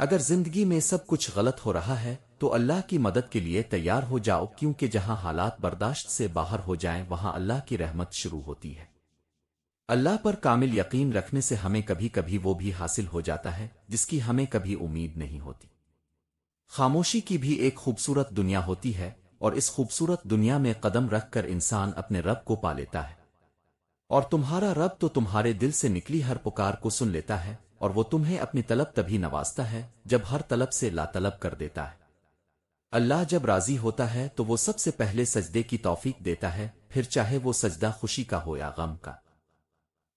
اگر زندگی میں سب کچھ غلط ہو رہا ہے تو اللہ کی مدد کے لیے تیار ہو جاؤ، کیونکہ جہاں حالات برداشت سے باہر ہو جائیں وہاں اللہ کی رحمت شروع ہوتی ہے۔ اللہ پر کامل یقین رکھنے سے ہمیں کبھی کبھی وہ بھی حاصل ہو جاتا ہے جس کی ہمیں کبھی امید نہیں ہوتی۔ خاموشی کی بھی ایک خوبصورت دنیا ہوتی ہے، اور اس خوبصورت دنیا میں قدم رکھ کر انسان اپنے رب کو پا لیتا ہے۔ اور تمہارا رب تو تمہارے دل سے نکلی ہر پکار کو سن لیتا ہے، اور وہ تمہیں اپنی طلب تبھی نوازتا ہے جب ہر طلب سے لا طلب کر دیتا ہے۔ اللہ جب راضی ہوتا ہے تو وہ سب سے پہلے سجدے کی توفیق دیتا ہے، پھر چاہے وہ سجدہ خوشی کا ہو یا غم کا۔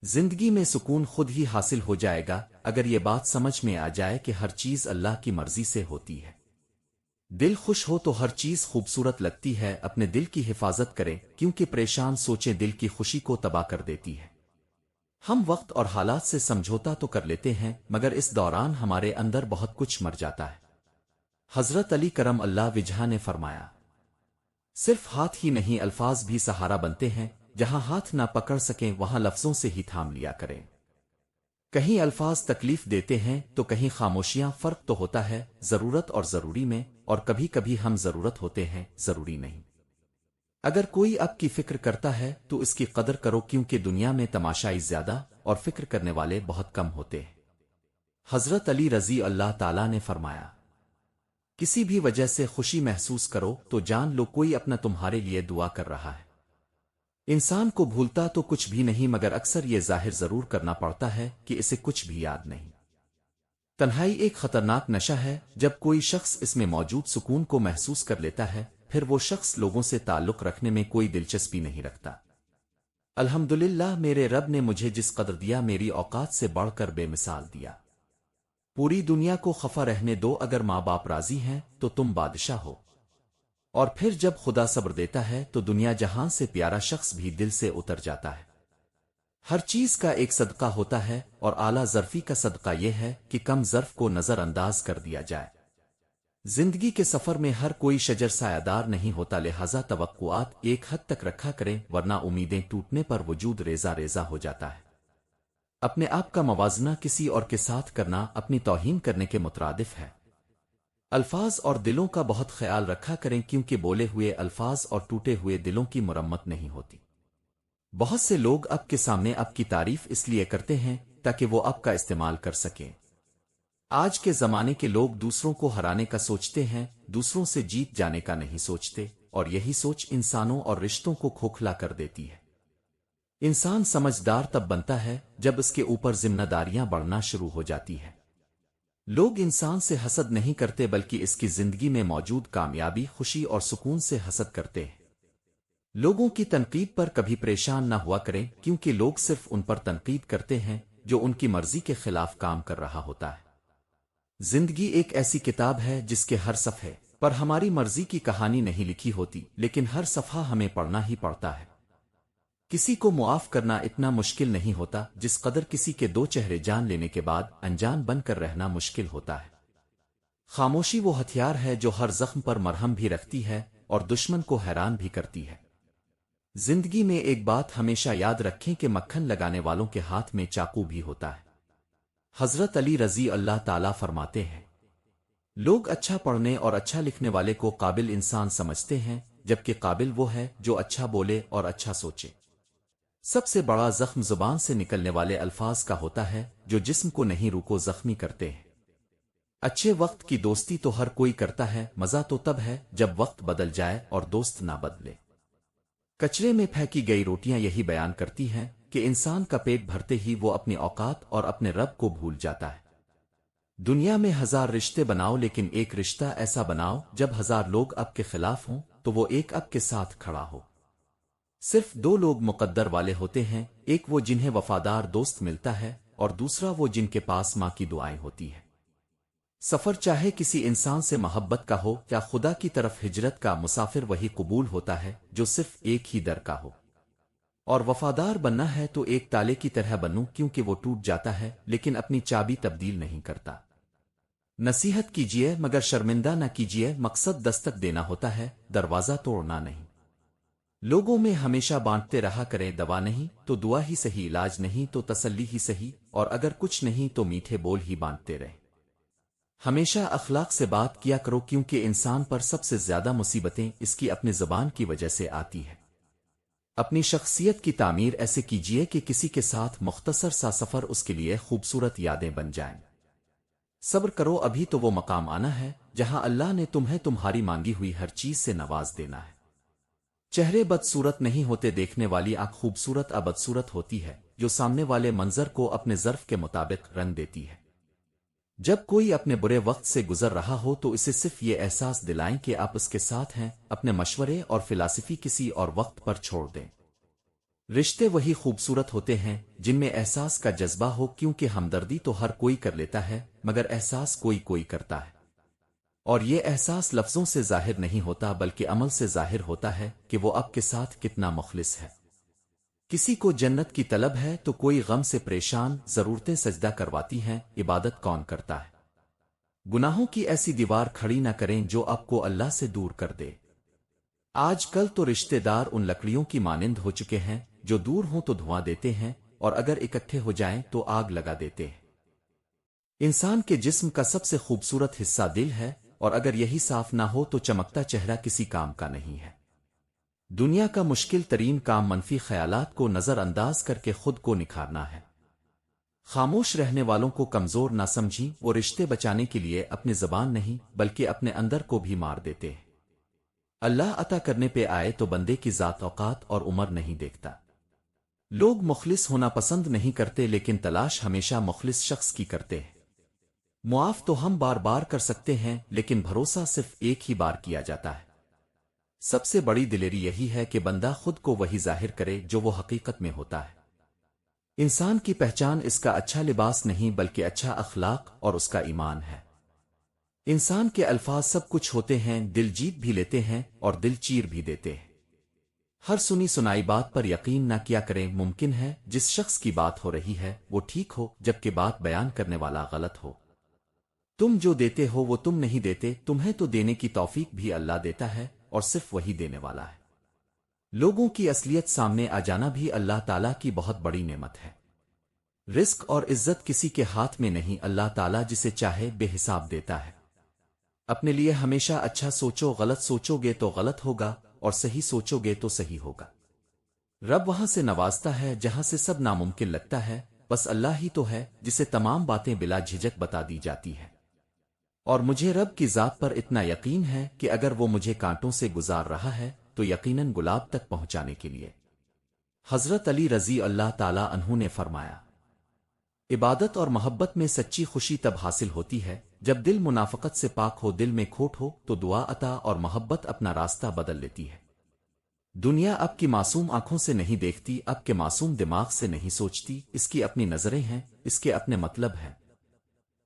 زندگی میں سکون خود ہی حاصل ہو جائے گا اگر یہ بات سمجھ میں آ جائے کہ ہر چیز اللہ کی مرضی سے ہوتی ہے۔ دل خوش ہو تو ہر چیز خوبصورت لگتی ہے۔ اپنے دل کی حفاظت کریں، کیونکہ پریشان سوچیں دل کی خوشی کو تباہ کر دیتی ہے۔ ہم وقت اور حالات سے سمجھوتا تو کر لیتے ہیں، مگر اس دوران ہمارے اندر بہت کچھ مر جاتا ہے۔ حضرت علی کرم اللہ وجہ نے فرمایا، صرف ہاتھ ہی نہیں الفاظ بھی سہارا بنتے ہیں، جہاں ہاتھ نہ پکڑ سکیں وہاں لفظوں سے ہی تھام لیا کریں۔ کہیں الفاظ تکلیف دیتے ہیں تو کہیں خاموشیاں، فرق تو ہوتا ہے ضرورت اور ضروری میں، اور کبھی کبھی ہم ضرورت ہوتے ہیں ضروری نہیں۔ اگر کوئی اب کی فکر کرتا ہے تو اس کی قدر کرو، کیونکہ دنیا میں تماشائی زیادہ اور فکر کرنے والے بہت کم ہوتے ہیں۔ حضرت علی رضی اللہ تعالیٰ نے فرمایا، کسی بھی وجہ سے خوشی محسوس کرو تو جان لو کوئی اپنا تمہارے لیے دعا کر رہا ہے۔ انسان کو بھولتا تو کچھ بھی نہیں، مگر اکثر یہ ظاہر ضرور کرنا پڑتا ہے کہ اسے کچھ بھی یاد نہیں۔ تنہائی ایک خطرناک نشہ ہے، جب کوئی شخص اس میں موجود سکون کو محسوس کر لیتا ہے پھر وہ شخص لوگوں سے تعلق رکھنے میں کوئی دلچسپی نہیں رکھتا۔ الحمدللہ، میرے رب نے مجھے جس قدر دیا میری اوقات سے بڑھ کر بے مثال دیا۔ پوری دنیا کو خفا رہنے دو، اگر ماں باپ راضی ہیں تو تم بادشاہ ہو۔ اور پھر جب خدا صبر دیتا ہے تو دنیا جہان سے پیارا شخص بھی دل سے اتر جاتا ہے۔ ہر چیز کا ایک صدقہ ہوتا ہے، اور اعلیٰ ظرفی کا صدقہ یہ ہے کہ کم ظرف کو نظر انداز کر دیا جائے۔ زندگی کے سفر میں ہر کوئی شجر سایہ دار نہیں ہوتا، لہذا توقعات ایک حد تک رکھا کریں، ورنہ امیدیں ٹوٹنے پر وجود ریزہ ریزہ ہو جاتا ہے۔ اپنے آپ کا موازنہ کسی اور کے ساتھ کرنا اپنی توہین کرنے کے مترادف ہے۔ الفاظ اور دلوں کا بہت خیال رکھا کریں، کیونکہ بولے ہوئے الفاظ اور ٹوٹے ہوئے دلوں کی مرمت نہیں ہوتی۔ بہت سے لوگ اب کے سامنے اب کی تعریف اس لیے کرتے ہیں تاکہ وہ اب کا استعمال کر سکیں۔ آج کے زمانے کے لوگ دوسروں کو ہرانے کا سوچتے ہیں، دوسروں سے جیت جانے کا نہیں سوچتے، اور یہی سوچ انسانوں اور رشتوں کو کھوکھلا کر دیتی ہے۔ انسان سمجھدار تب بنتا ہے جب اس کے اوپر ذمہ داریاں بڑھنا شروع ہو جاتی ہے۔ لوگ انسان سے حسد نہیں کرتے بلکہ اس کی زندگی میں موجود کامیابی، خوشی اور سکون سے حسد کرتے ہیں۔ لوگوں کی تنقید پر کبھی پریشان نہ ہوا کریں، کیونکہ لوگ صرف ان پر تنقید کرتے ہیں جو ان کی مرضی کے خلاف کام کر رہا ہوتا ہے۔ زندگی ایک ایسی کتاب ہے جس کے ہر صفحے پر ہماری مرضی کی کہانی نہیں لکھی ہوتی، لیکن ہر صفحہ ہمیں پڑھنا ہی پڑتا ہے۔ کسی کو معاف کرنا اتنا مشکل نہیں ہوتا جس قدر کسی کے دو چہرے جان لینے کے بعد انجان بن کر رہنا مشکل ہوتا ہے۔ خاموشی وہ ہتھیار ہے جو ہر زخم پر مرہم بھی رکھتی ہے اور دشمن کو حیران بھی کرتی ہے۔ زندگی میں ایک بات ہمیشہ یاد رکھیں کہ مکھن لگانے والوں کے ہاتھ میں چاقو بھی ہوتا ہے۔ حضرت علی رضی اللہ تعالیٰ فرماتے ہیں، لوگ اچھا پڑھنے اور اچھا لکھنے والے کو قابل انسان سمجھتے ہیں، جبکہ قابل وہ ہے جو اچھا بولے اور اچھا سوچے۔ سب سے بڑا زخم زبان سے نکلنے والے الفاظ کا ہوتا ہے جو جسم کو نہیں روکو زخمی کرتے ہیں۔ اچھے وقت کی دوستی تو ہر کوئی کرتا ہے، مزہ تو تب ہے جب وقت بدل جائے اور دوست نہ بدلے۔ کچرے میں پھینکی گئی روٹیاں یہی بیان کرتی ہیں کہ انسان کا پیٹ بھرتے ہی وہ اپنی اوقات اور اپنے رب کو بھول جاتا ہے۔ دنیا میں ہزار رشتے بناؤ، لیکن ایک رشتہ ایسا بناؤ جب ہزار لوگ اب کے خلاف ہوں تو وہ ایک اب کے ساتھ کھڑا ہو۔ صرف دو لوگ مقدر والے ہوتے ہیں، ایک وہ جنہیں وفادار دوست ملتا ہے، اور دوسرا وہ جن کے پاس ماں کی دعائیں ہوتی ہیں۔ سفر چاہے کسی انسان سے محبت کا ہو یا خدا کی طرف ہجرت کا، مسافر وہی قبول ہوتا ہے جو صرف ایک ہی در کا ہو۔ اور وفادار بننا ہے تو ایک تالے کی طرح بنو، کیونکہ وہ ٹوٹ جاتا ہے لیکن اپنی چابی تبدیل نہیں کرتا۔ نصیحت کیجیے مگر شرمندہ نہ کیجیے، مقصد دستک دینا ہوتا ہے، دروازہ توڑنا نہیں۔ لوگوں میں ہمیشہ بانٹتے رہا کریں، دوا نہیں تو دعا ہی صحیح، علاج نہیں تو تسلی ہی صحیح، اور اگر کچھ نہیں تو میٹھے بول ہی بانٹتے رہیں۔ ہمیشہ اخلاق سے بات کیا کرو کیونکہ انسان پر سب سے زیادہ مصیبتیں اس کی اپنی زبان کی وجہ سے آتی ہے۔ اپنی شخصیت کی تعمیر ایسے کیجیے کہ کسی کے ساتھ مختصر سا سفر اس کے لیے خوبصورت یادیں بن جائیں۔ صبر کرو، ابھی تو وہ مقام آنا ہے جہاں اللہ نے تمہیں تمہاری مانگی ہوئی ہر چیز سے نواز دینا ہے۔ چہرے بدصورت نہیں ہوتے، دیکھنے والی آنکھ خوبصورت بدصورت ہوتی ہے جو سامنے والے منظر کو اپنے ظرف کے مطابق رنگ دیتی ہے۔ جب کوئی اپنے برے وقت سے گزر رہا ہو تو اسے صرف یہ احساس دلائیں کہ آپ اس کے ساتھ ہیں، اپنے مشورے اور فلسفی کسی اور وقت پر چھوڑ دیں۔ رشتے وہی خوبصورت ہوتے ہیں جن میں احساس کا جذبہ ہو، کیونکہ ہمدردی تو ہر کوئی کر لیتا ہے مگر احساس کوئی کوئی کرتا ہے، اور یہ احساس لفظوں سے ظاہر نہیں ہوتا بلکہ عمل سے ظاہر ہوتا ہے کہ وہ آپ کے ساتھ کتنا مخلص ہے۔ کسی کو جنت کی طلب ہے تو کوئی غم سے پریشان، ضرورتیں سجدہ کرواتی ہیں، عبادت کون کرتا ہے؟ گناہوں کی ایسی دیوار کھڑی نہ کریں جو آپ کو اللہ سے دور کر دے۔ آج کل تو رشتے دار ان لکڑیوں کی مانند ہو چکے ہیں جو دور ہوں تو دھواں دیتے ہیں اور اگر اکٹھے ہو جائیں تو آگ لگا دیتے ہیں۔ انسان کے جسم کا سب سے خوبصورت حصہ دل ہے، اور اگر یہی صاف نہ ہو تو چمکتا چہرہ کسی کام کا نہیں ہے۔ دنیا کا مشکل ترین کام منفی خیالات کو نظر انداز کر کے خود کو نکھارنا ہے۔ خاموش رہنے والوں کو کمزور نہ سمجھیں، وہ رشتے بچانے کے لیے اپنی زبان نہیں بلکہ اپنے اندر کو بھی مار دیتے ہیں۔ اللہ عطا کرنے پہ آئے تو بندے کی ذات اوقات اور عمر نہیں دیکھتا۔ لوگ مخلص ہونا پسند نہیں کرتے لیکن تلاش ہمیشہ مخلص شخص کی کرتے ہیں۔ معاف تو ہم بار بار کر سکتے ہیں لیکن بھروسہ صرف ایک ہی بار کیا جاتا ہے۔ سب سے بڑی دلیری یہی ہے کہ بندہ خود کو وہی ظاہر کرے جو وہ حقیقت میں ہوتا ہے۔ انسان کی پہچان اس کا اچھا لباس نہیں بلکہ اچھا اخلاق اور اس کا ایمان ہے۔ انسان کے الفاظ سب کچھ ہوتے ہیں، دل جیت بھی لیتے ہیں اور دل چیر بھی دیتے ہیں۔ ہر سنی سنائی بات پر یقین نہ کیا کریں، ممکن ہے جس شخص کی بات ہو رہی ہے وہ ٹھیک ہو جبکہ بات بیان کرنے والا غلط ہو۔ تم جو دیتے ہو وہ تم نہیں دیتے، تمہیں تو دینے کی توفیق بھی اللہ دیتا ہے اور صرف وہی دینے والا ہے۔ لوگوں کی اصلیت سامنے آ جانا بھی اللہ تعالیٰ کی بہت بڑی نعمت ہے۔ رزق اور عزت کسی کے ہاتھ میں نہیں، اللہ تعالیٰ جسے چاہے بے حساب دیتا ہے۔ اپنے لیے ہمیشہ اچھا سوچو، غلط سوچو گے تو غلط ہوگا اور صحیح سوچو گے تو صحیح ہوگا۔ رب وہاں سے نوازتا ہے جہاں سے سب ناممکن لگتا ہے، بس اللہ ہی تو ہے جسے تمام باتیں بلا جھجک بتا دی جاتی ہے۔ اور مجھے رب کی ذات پر اتنا یقین ہے کہ اگر وہ مجھے کانٹوں سے گزار رہا ہے تو یقیناً گلاب تک پہنچانے کے لیے۔ حضرت علی رضی اللہ تعالیٰ عنہ نے فرمایا، عبادت اور محبت میں سچی خوشی تب حاصل ہوتی ہے جب دل منافقت سے پاک ہو، دل میں کھوٹ ہو تو دعا عطا اور محبت اپنا راستہ بدل لیتی ہے۔ دنیا اب کی معصوم آنکھوں سے نہیں دیکھتی، اب کے معصوم دماغ سے نہیں سوچتی، اس کی اپنی نظریں ہیں، اس کے اپنے مطلب ہیں۔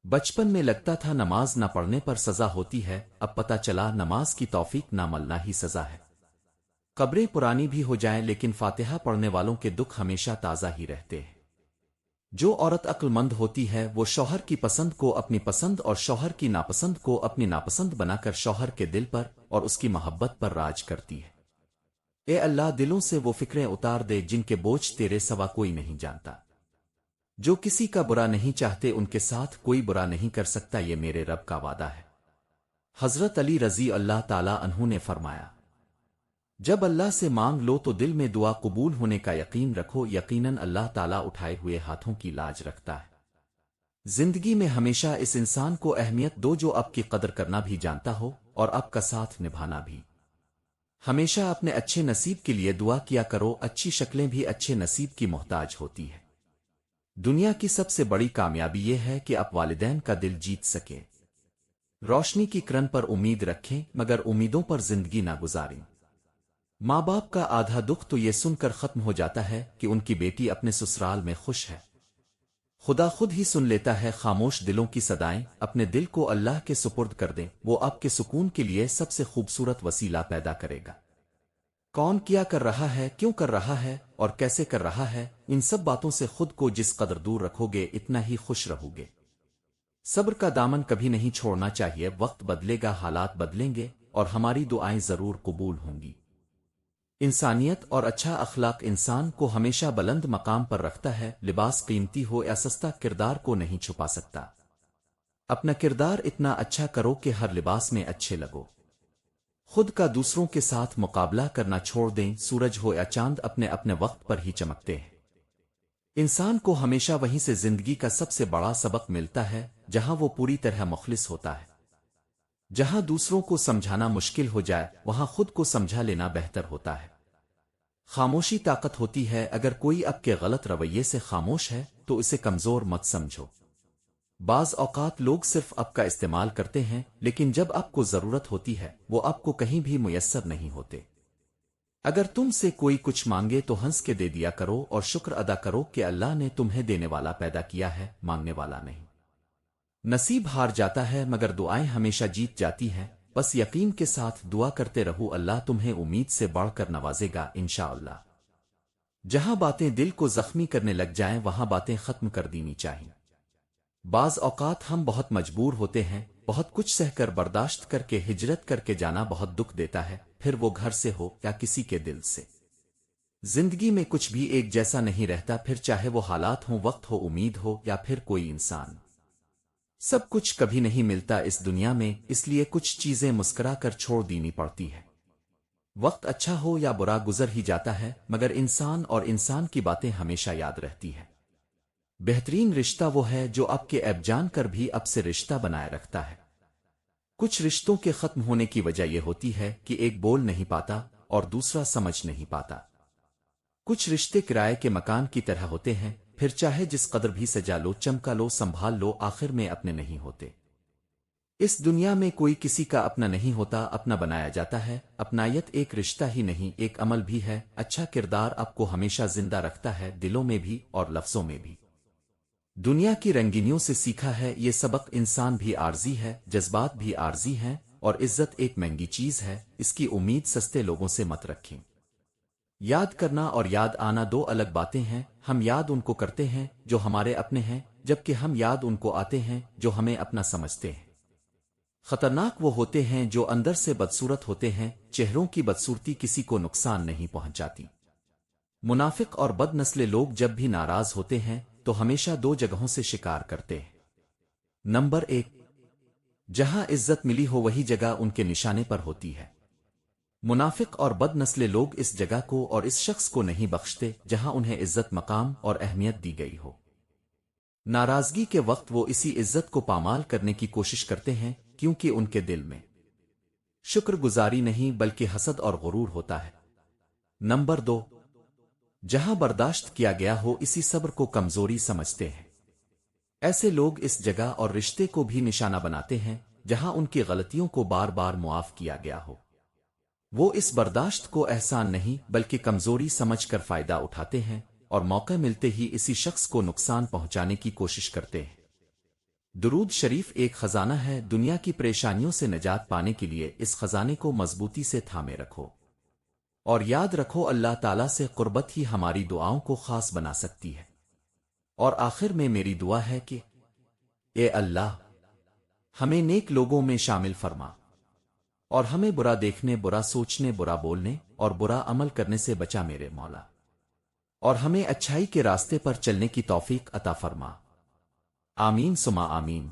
بچپن میں لگتا تھا نماز نہ پڑھنے پر سزا ہوتی ہے، اب پتہ چلا نماز کی توفیق نہ ملنا ہی سزا ہے۔ قبریں پرانی بھی ہو جائیں لیکن فاتحہ پڑھنے والوں کے دکھ ہمیشہ تازہ ہی رہتے ہیں۔ جو عورت عقل مند ہوتی ہے وہ شوہر کی پسند کو اپنی پسند اور شوہر کی ناپسند کو اپنی ناپسند بنا کر شوہر کے دل پر اور اس کی محبت پر راج کرتی ہے۔ اے اللہ، دلوں سے وہ فکریں اتار دے جن کے بوجھ تیرے سوا کوئی نہیں جانتا۔ جو کسی کا برا نہیں چاہتے ان کے ساتھ کوئی برا نہیں کر سکتا، یہ میرے رب کا وعدہ ہے۔ حضرت علی رضی اللہ تعالیٰ عنہ نے فرمایا، جب اللہ سے مانگ لو تو دل میں دعا قبول ہونے کا یقین رکھو، یقیناً اللہ تعالیٰ اٹھائے ہوئے ہاتھوں کی لاج رکھتا ہے۔ زندگی میں ہمیشہ اس انسان کو اہمیت دو جو آپ کی قدر کرنا بھی جانتا ہو اور آپ کا ساتھ نبھانا بھی۔ ہمیشہ اپنے اچھے نصیب کے لیے دعا کیا کرو، اچھی شکلیں بھی اچھے نصیب کی محتاج ہوتی ہے۔ دنیا کی سب سے بڑی کامیابی یہ ہے کہ آپ والدین کا دل جیت سکیں۔ روشنی کی کرن پر امید رکھیں مگر امیدوں پر زندگی نہ گزاریں۔ ماں باپ کا آدھا دکھ تو یہ سن کر ختم ہو جاتا ہے کہ ان کی بیٹی اپنے سسرال میں خوش ہے۔ خدا خود ہی سن لیتا ہے خاموش دلوں کی صدائیں، اپنے دل کو اللہ کے سپرد کر دیں، وہ آپ کے سکون کے لیے سب سے خوبصورت وسیلہ پیدا کرے گا۔ کون کیا کر رہا ہے، کیوں کر رہا ہے اور کیسے کر رہا ہے، ان سب باتوں سے خود کو جس قدر دور رکھو گے اتنا ہی خوش رہو گے۔ صبر کا دامن کبھی نہیں چھوڑنا چاہیے، وقت بدلے گا، حالات بدلیں گے اور ہماری دعائیں ضرور قبول ہوں گی۔ انسانیت اور اچھا اخلاق انسان کو ہمیشہ بلند مقام پر رکھتا ہے، لباس قیمتی ہو یا سستا کردار کو نہیں چھپا سکتا۔ اپنا کردار اتنا اچھا کرو کہ ہر لباس میں اچھے لگو۔ خود کا دوسروں کے ساتھ مقابلہ کرنا چھوڑ دیں، سورج ہو یا چاند اپنے اپنے وقت پر ہی چمکتے ہیں۔ انسان کو ہمیشہ وہیں سے زندگی کا سب سے بڑا سبق ملتا ہے جہاں وہ پوری طرح مخلص ہوتا ہے۔ جہاں دوسروں کو سمجھانا مشکل ہو جائے وہاں خود کو سمجھا لینا بہتر ہوتا ہے۔ خاموشی طاقت ہوتی ہے، اگر کوئی آپ کے غلط رویے سے خاموش ہے تو اسے کمزور مت سمجھو۔ بعض اوقات لوگ صرف آپ کا استعمال کرتے ہیں، لیکن جب آپ کو ضرورت ہوتی ہے وہ آپ کو کہیں بھی میسر نہیں ہوتے۔ اگر تم سے کوئی کچھ مانگے تو ہنس کے دے دیا کرو اور شکر ادا کرو کہ اللہ نے تمہیں دینے والا پیدا کیا ہے، مانگنے والا نہیں۔ نصیب ہار جاتا ہے مگر دعائیں ہمیشہ جیت جاتی ہیں، بس یقین کے ساتھ دعا کرتے رہو، اللہ تمہیں امید سے بڑھ کر نوازے گا انشاءاللہ۔ جہاں باتیں دل کو زخمی کرنے لگ جائیں وہاں باتیں ختم کر دینی چاہیے۔ بعض اوقات ہم بہت مجبور ہوتے ہیں، بہت کچھ سہ کر برداشت کر کے ہجرت کر کے جانا بہت دکھ دیتا ہے، پھر وہ گھر سے ہو یا کسی کے دل سے۔ زندگی میں کچھ بھی ایک جیسا نہیں رہتا، پھر چاہے وہ حالات ہوں، وقت ہو، امید ہو یا پھر کوئی انسان۔ سب کچھ کبھی نہیں ملتا اس دنیا میں، اس لیے کچھ چیزیں مسکرا کر چھوڑ دینی پڑتی ہے۔ وقت اچھا ہو یا برا گزر ہی جاتا ہے، مگر انسان اور انسان کی باتیں ہمیشہ یاد رہتی ہیں۔ بہترین رشتہ وہ ہے جو آپ کے عیب جان کر بھی آپ سے رشتہ بنائے رکھتا ہے۔ کچھ رشتوں کے ختم ہونے کی وجہ یہ ہوتی ہے کہ ایک بول نہیں پاتا اور دوسرا سمجھ نہیں پاتا۔ کچھ رشتے کرائے کے مکان کی طرح ہوتے ہیں، پھر چاہے جس قدر بھی سجا لو، چمکا لو، سنبھال لو، آخر میں اپنے نہیں ہوتے۔ اس دنیا میں کوئی کسی کا اپنا نہیں ہوتا، اپنا بنایا جاتا ہے۔ اپنائیت ایک رشتہ ہی نہیں، ایک عمل بھی ہے۔ اچھا کردار آپ کو ہمیشہ زندہ رکھتا ہے، دلوں میں بھی اور لفظوں میں بھی۔ دنیا کی رنگینیوں سے سیکھا ہے یہ سبق، انسان بھی عارضی ہے، جذبات بھی عارضی ہیں، اور عزت ایک مہنگی چیز ہے، اس کی امید سستے لوگوں سے مت رکھیں۔ یاد کرنا اور یاد آنا دو الگ باتیں ہیں، ہم یاد ان کو کرتے ہیں جو ہمارے اپنے ہیں، جبکہ ہم یاد ان کو آتے ہیں جو ہمیں اپنا سمجھتے ہیں۔ خطرناک وہ ہوتے ہیں جو اندر سے بدصورت ہوتے ہیں، چہروں کی بدصورتی کسی کو نقصان نہیں پہنچاتی۔ منافق اور بد نسل لوگ جب بھی ناراض ہوتے ہیں تو ہمیشہ دو جگہوں سے شکار کرتے ہیں۔ نمبر 1، جہاں عزت ملی ہو وہی جگہ ان کے نشانے پر ہوتی ہے۔ منافق اور بد نسل لوگ اس جگہ کو اور اس شخص کو نہیں بخشتے جہاں انہیں عزت، مقام اور اہمیت دی گئی ہو۔ ناراضگی کے وقت وہ اسی عزت کو پامال کرنے کی کوشش کرتے ہیں، کیونکہ ان کے دل میں شکر گزاری نہیں بلکہ حسد اور غرور ہوتا ہے۔ نمبر 2، جہاں برداشت کیا گیا ہو اسی صبر کو کمزوری سمجھتے ہیں۔ ایسے لوگ اس جگہ اور رشتے کو بھی نشانہ بناتے ہیں جہاں ان کی غلطیوں کو بار بار معاف کیا گیا ہو۔ وہ اس برداشت کو احسان نہیں بلکہ کمزوری سمجھ کر فائدہ اٹھاتے ہیں اور موقع ملتے ہی اسی شخص کو نقصان پہنچانے کی کوشش کرتے ہیں۔ درود شریف ایک خزانہ ہے، دنیا کی پریشانیوں سے نجات پانے کے لیے اس خزانے کو مضبوطی سے تھامے رکھو، اور یاد رکھو اللہ تعالیٰ سے قربت ہی ہماری دعاؤں کو خاص بنا سکتی ہے۔ اور آخر میں میری دعا ہے کہ اے اللہ، ہمیں نیک لوگوں میں شامل فرما، اور ہمیں برا دیکھنے، برا سوچنے، برا بولنے اور برا عمل کرنے سے بچا میرے مولا، اور ہمیں اچھائی کے راستے پر چلنے کی توفیق عطا فرما۔ آمین ثم آمین۔